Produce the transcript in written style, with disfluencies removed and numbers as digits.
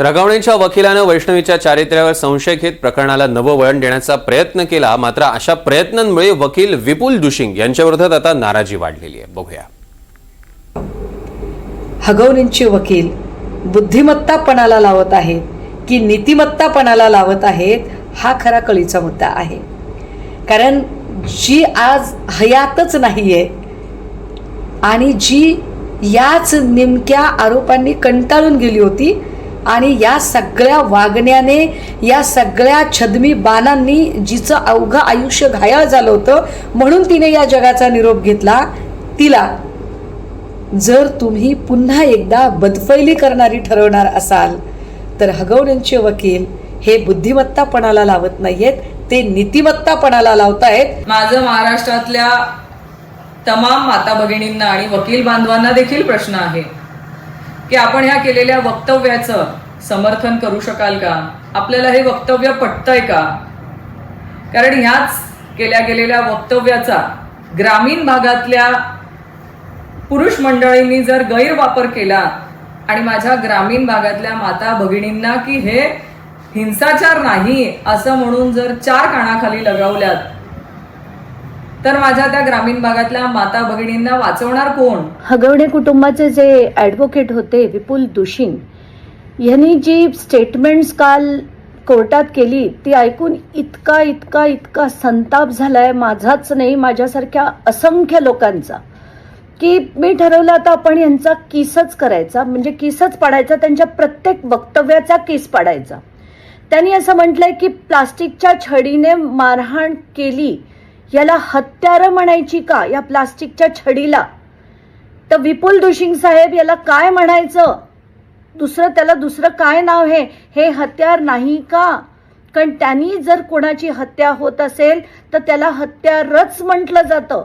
रघवणेच्या वकिलानं वैष्णवीच्या चारित्र्यावर संशय घेत प्रकरणाला नवं वळण देण्याचा प्रयत्न केला, मात्र अशा प्रयत्नांमुळे वकील विपुल दुशिंग यांच्याविरोधात आता नाराजी वाढलेली आहे. बघूया. हगवणेंचे वकील बुद्धिमत्तापणाला लावत आहेत की नीतिमत्तापणाला लावत आहेत, हा खरा कळीचा मुद्दा आहे. कारण जी आज हयातच नाहीये आणि जी याच नेमक्या आरोपांनी कंटाळून गेली होती आणि या सगळ्या वागण्याने, या सगळ्या छद्मी बाणांनी जिचं अवघं आयुष्य घायाळ झालं होतं, म्हणून तिने या जगाचा निरोप घेतला, तिला जर तुम्ही पुन्हा एकदा बदफैली करणारी ठरवणार असाल तर हगवणेंचे वकील हे बुद्धिमत्तापणाला लावत नाहीयेत, ते नीतिमत्तापणाला लावतायत. माझं महाराष्ट्रातल्या तमाम माता भगिनींना आणि वकील बांधवांना देखील प्रश्न आहे की आपण ह्या केलेल्या वक्तव्याचं समर्थन करू शकाल का? आपल्याला हे वक्तव्य पटतंय का? कारण ह्याच केल्या गेलेल्या वक्तव्याचा ग्रामीण भागातल्या पुरुष मंडळींनी जर गैरवापर केला आणि माझ्या ग्रामीण भागातल्या माता भगिनींना की हे हिंसाचार नाही असं म्हणून जर चार कानाखाली लगावल्यात, तर माझ्या त्या ग्रामीण भागातल्या माता भगिनींना वाचवणार कोण? हगवणे कुटुंबाचे जे ॲडव्होकेट होते विपुल दुशिंग यांनी जी स्टेटमेंट्स काल कोर्टात केली ती ऐकून इतका इतका इतका संताप झालाय माझाच नाही, माझ्यासारख्या असंख्य लोकांचा, की मी ठरवलं आता आपण यांचा केसच करायचा, म्हणजे केसच पाडायचा, त्यांच्या प्रत्येक वक्तव्याचा केस पाडायचा. त्यांनी असं म्हटलंय की प्लास्टिकच्या छडीने मारहाण केली, याला हत्यारं म्हणायची का या प्लास्टिकच्या छडीला? तर विपुल दुशिंग साहेब याला काय म्हणायचं? त्याला दुसरं काय नाव हे हत्यार नाही का? कारण त्यांनी जर कोणाची हत्या होत असेल तर त्याला हत्यारच म्हटलं जातं.